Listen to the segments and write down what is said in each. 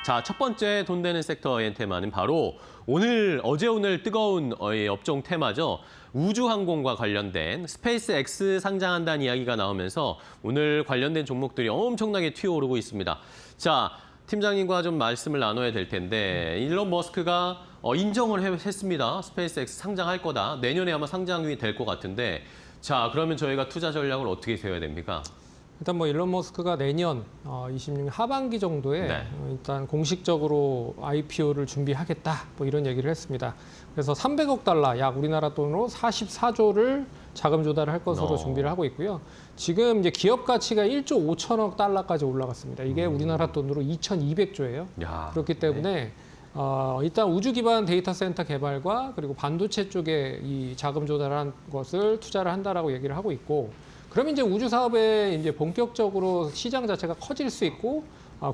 자, 첫 번째 돈 되는 섹터의 테마는 바로 어제 오늘 뜨거운 업종 테마죠. 우주항공과 관련된 스페이스X 상장한다는 이야기가 나오면서 오늘 관련된 종목들이 엄청나게 튀어오르고 있습니다. 자, 팀장님과 좀 말씀을 나눠야 될 텐데 일론 머스크가 인정을 했습니다. 스페이스X 상장할 거다. 내년에 아마 상장이 될 것 같은데 자, 그러면 저희가 투자 전략을 어떻게 세워야 됩니까? 일단 뭐 일론 머스크가 내년 26년 하반기 정도에 네. 일단 공식적으로 IPO를 준비하겠다 뭐 이런 얘기를 했습니다. 그래서 300억 달러 약 우리나라 돈으로 44조를 자금 조달을 할 것으로 준비를 하고 있고요. 지금 이제 기업 가치가 1조 5천억 달러까지 올라갔습니다. 이게 우리나라 돈으로 2,200조예요. 야, 그렇기 때문에 일단 우주 기반 데이터 센터 개발과 그리고 반도체 쪽에 이 자금 조달한 것을 투자를 한다라고 얘기를 하고 있고, 그러면 이제 우주 사업에 이제 본격적으로 시장 자체가 커질 수 있고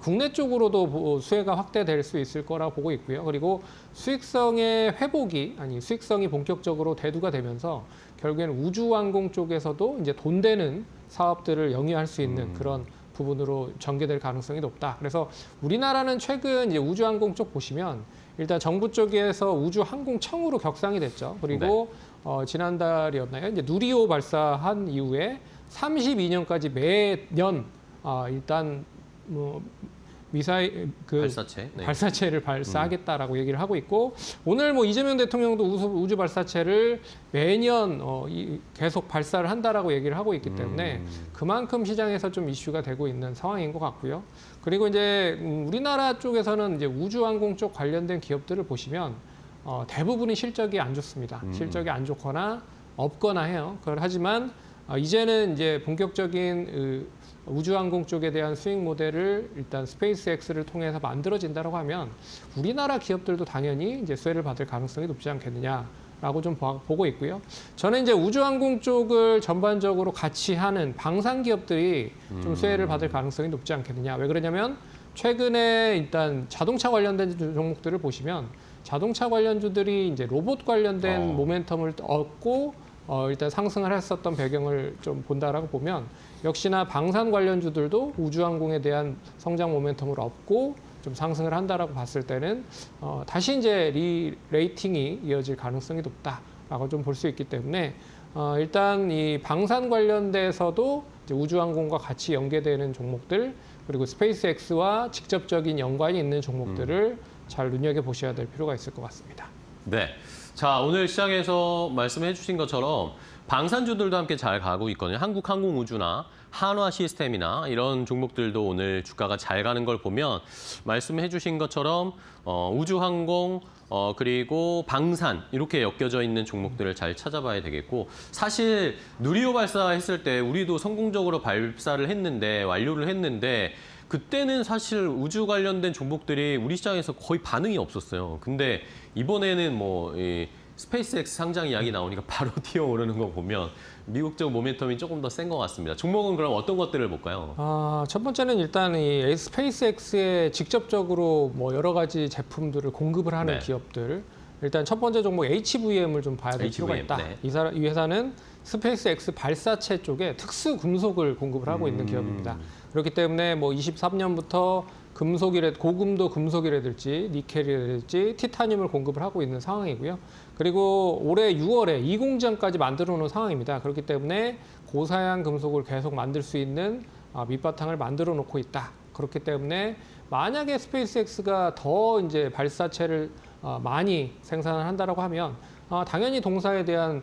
국내 쪽으로도 수혜가 확대될 수 있을 거라 보고 있고요. 그리고 수익성의 회복이 수익성이 본격적으로 대두가 되면서 결국에는 우주항공 쪽에서도 이제 돈 되는 사업들을 영위할 수 있는 그런 부분으로 전개될 가능성이 높다. 그래서 우리나라는 최근 이제 우주항공 쪽 보시면 일단 정부 쪽에서 우주항공청으로 격상이 됐죠. 그리고 지난달이었나요? 이제 누리호 발사한 이후에 32년까지 매년 일단 뭐 미사일 발사체를 발사하겠다라고 얘기를 하고 있고, 오늘 뭐 이재명 대통령도 우주 발사체를 매년 계속 발사를 한다라고 얘기를 하고 있기 때문에 그만큼 시장에서 좀 이슈가 되고 있는 상황인 것 같고요. 그리고 이제 우리나라 쪽에서는 이제 우주항공 쪽 관련된 기업들을 보시면 대부분이 실적이 안 좋습니다. 실적이 안 좋거나 없거나 해요. 하지만 이제는 이제 본격적인 우주항공 쪽에 대한 수익 모델을 일단 스페이스X를 통해서 만들어진다고 하면 우리나라 기업들도 당연히 이제 수혜를 받을 가능성이 높지 않겠느냐라고 좀 보고 있고요. 저는 이제 우주항공 쪽을 전반적으로 같이 하는 방산 기업들이 좀 수혜를 받을 가능성이 높지 않겠느냐. 왜 그러냐면 최근에 일단 자동차 관련된 종목들을 보시면 자동차 관련주들이 이제 로봇 관련된 모멘텀을 얻고 일단 상승을 했었던 배경을 좀 본다라고 보면 역시나 방산 관련주들도 우주항공에 대한 성장 모멘텀을 얻고 좀 상승을 한다라고 봤을 때는 다시 이제 리레이팅이 이어질 가능성이 높다라고 좀 볼 수 있기 때문에 일단 이 방산 관련돼서도 이제 우주항공과 같이 연계되는 종목들, 그리고 스페이스X와 직접적인 연관이 있는 종목들을 잘 눈여겨 보셔야 될 필요가 있을 것 같습니다. 네. 자, 오늘 시장에서 말씀해 주신 것처럼 방산주들도 함께 잘 가고 있거든요. 한국항공우주나 한화시스템이나 이런 종목들도 오늘 주가가 잘 가는 걸 보면 말씀해 주신 것처럼 우주항공 그리고 방산 이렇게 엮여져 있는 종목들을 잘 찾아봐야 되겠고, 사실 누리호 발사했을 때 우리도 성공적으로 발사를 했는데 완료를 했는데 그때는 사실 우주 관련된 종목들이 우리 시장에서 거의 반응이 없었어요. 근데 이번에는 뭐 스페이스X 상장 이야기 나오니까 바로 튀어오르는 거 보면 미국적 모멘텀이 조금 더 센 것 같습니다. 종목은 그럼 어떤 것들을 볼까요? 첫 번째는 일단 이 스페이스X에 직접적으로 뭐 여러 가지 제품들을 공급을 하는 기업들. 일단 첫 번째 종목 HVM을 좀 봐야 될 필요가 있다. 네. 이 회사는 스페이스X 발사체 쪽에 특수 금속을 공급을 하고 있는 기업입니다. 그렇기 때문에 뭐 23년부터 고금도 금속이라든지 니켈이라든지 티타늄을 공급을 하고 있는 상황이고요. 그리고 올해 6월에 이 공장까지 만들어 놓은 상황입니다. 그렇기 때문에 고사양 금속을 계속 만들 수 있는 밑바탕을 만들어 놓고 있다. 그렇기 때문에 만약에 스페이스X가 더 이제 발사체를 많이 생산을 한다라고 하면 당연히 동사에 대한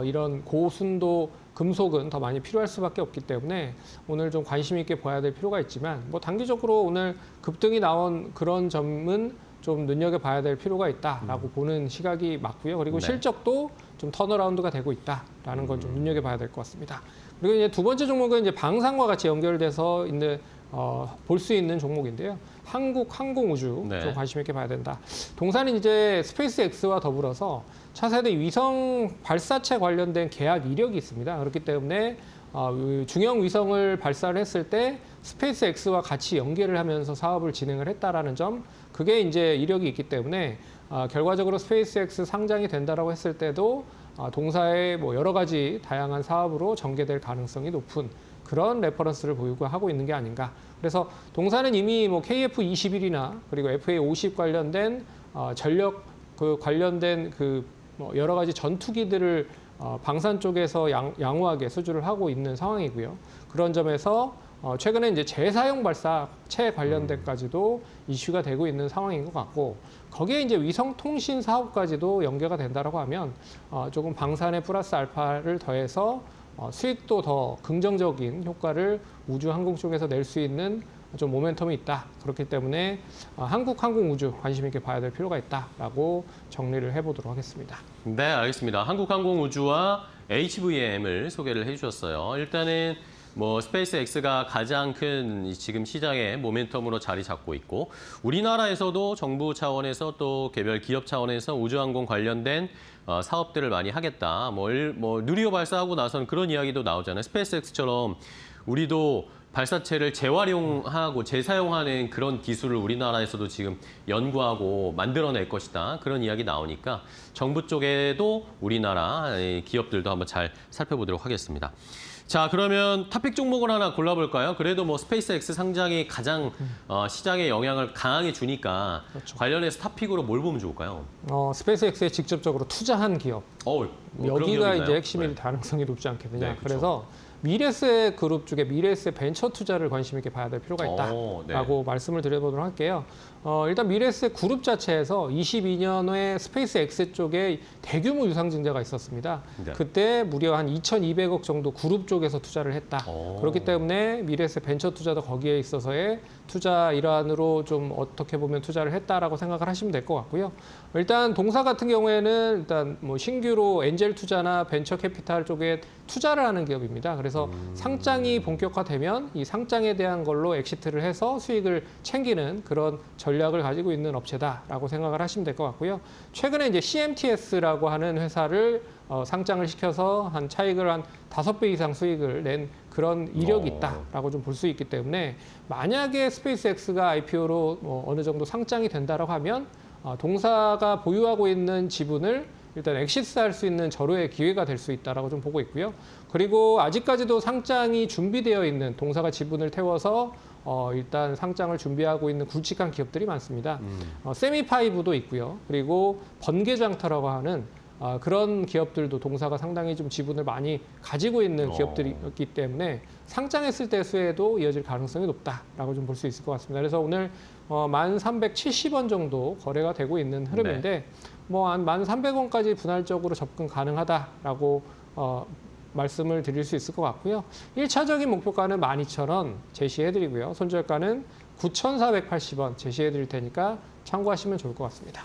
이런 고순도 금속은 더 많이 필요할 수밖에 없기 때문에 오늘 좀 관심 있게 봐야 될 필요가 있지만, 뭐 단기적으로 오늘 급등이 나온 그런 점은 좀 눈여겨봐야 될 필요가 있다라고 보는 시각이 맞고요. 그리고 실적도 좀 턴어라운드가 되고 있다라는 건 좀 눈여겨봐야 될 것 같습니다. 그리고 이제 두 번째 종목은 이제 방산과 같이 연결돼서 있는 볼 수 있는 종목인데요. 한국항공우주 좀 관심 있게 봐야 된다. 동사는 이제 스페이스X와 더불어서 차세대 위성 발사체 관련된 계약 이력이 있습니다. 그렇기 때문에 중형 위성을 발사를 했을 때 스페이스X와 같이 연계를 하면서 사업을 진행을 했다라는 점, 그게 이제 이력이 있기 때문에 결과적으로 스페이스X 상장이 된다라고 했을 때도 동사의 뭐 여러 가지 다양한 사업으로 전개될 가능성이 높은 그런 레퍼런스를 보이고 하고 있는 게 아닌가. 그래서 동사는 이미 뭐 KF21이나 그리고 FA50 관련된 전력 그 관련된 뭐 여러 가지 전투기들을 방산 쪽에서 양호하게 수주를 하고 있는 상황이고요. 그런 점에서 최근에 이제 재사용 발사체 관련 데까지도 이슈가 되고 있는 상황인 것 같고, 거기에 이제 위성 통신 사업까지도 연계가 된다라고 하면 조금 방산의 플러스 알파를 더해서 수익도 더 긍정적인 효과를 우주 항공 쪽에서 낼 수 있는 좀 모멘텀이 있다. 그렇기 때문에 한국 항공우주 관심 있게 봐야 될 필요가 있다라고 정리를 해보도록 하겠습니다. 네, 알겠습니다. 한국항공우주와 HVM을 소개를 해주셨어요. 일단은 뭐 스페이스X가 가장 큰 지금 시장의 모멘텀으로 자리 잡고 있고, 우리나라에서도 정부 차원에서 또 개별 기업 차원에서 우주항공 관련된 사업들을 많이 하겠다. 뭐 누리호 발사하고 나선 그런 이야기도 나오잖아요. 스페이스X처럼 우리도 발사체를 재활용하고 재사용하는 그런 기술을 우리나라에서도 지금 연구하고 만들어낼 것이다. 그런 이야기 나오니까 정부 쪽에도 우리나라 기업들도 한번 잘 살펴보도록 하겠습니다. 자, 그러면 탑픽 종목을 하나 골라볼까요? 그래도 뭐 스페이스X 상장이 가장 시장에 영향을 강하게 주니까 그렇죠. 관련해서 탑픽으로 뭘 보면 좋을까요? 스페이스X에 직접적으로 투자한 기업. 뭐 그런 여기가 기업이 이제 있나요? 핵심일 네. 가능성이 높지 않겠느냐. 네, 그렇죠. 그래서 미래세 그룹 쪽에 미래세 벤처 투자를 관심 있게 봐야 될 필요가 있다라고 말씀을 드려보도록 할게요. 일단 미래세 그룹 자체에서 22년에 스페이스X 쪽에 대규모 유상증자가 있었습니다. 네. 그때 무려 한 2,200억 정도 그룹 쪽에서 투자를 했다. 그렇기 때문에 미래세 벤처 투자도 거기에 있어서의 투자 일환으로 좀 어떻게 보면 투자를 했다라고 생각을 하시면 될 것 같고요. 일단 동사 같은 경우에는 일단 뭐 신규로 엔젤 투자나 벤처 캐피탈 쪽에 투자를 하는 기업입니다. 그래서 상장이 본격화되면 이 상장에 대한 걸로 엑시트를 해서 수익을 챙기는 그런 전략을 가지고 있는 업체다라고 생각을 하시면 될 것 같고요. 최근에 이제 CMTS라고 하는 회사를 상장을 시켜서 한 차익을 한 5배 이상 수익을 낸 그런 이력이 있다라고 좀 볼 수 있기 때문에, 만약에 스페이스X가 IPO로 어느 정도 상장이 된다라고 하면 동사가 보유하고 있는 지분을 일단 엑시스할 수 있는 절호의 기회가 될 수 있다라고 좀 보고 있고요. 그리고 아직까지도 상장이 준비되어 있는, 동사가 지분을 태워서 일단 상장을 준비하고 있는 굵직한 기업들이 많습니다. 세미파이브도 있고요. 그리고 번개장터라고 하는 그런 기업들도 동사가 상당히 좀 지분을 많이 가지고 있는 기업들이기 때문에 상장했을 때 수혜도 이어질 가능성이 높다라고 좀 볼 수 있을 것 같습니다. 그래서 오늘 1,370원 정도 거래가 되고 있는 흐름인데, 뭐 한 1,300원까지 분할적으로 접근 가능하다라고 말씀을 드릴 수 있을 것 같고요. 1차적인 목표가는 12,000원 제시해드리고요. 손절가는 9,480원 제시해드릴 테니까 참고하시면 좋을 것 같습니다.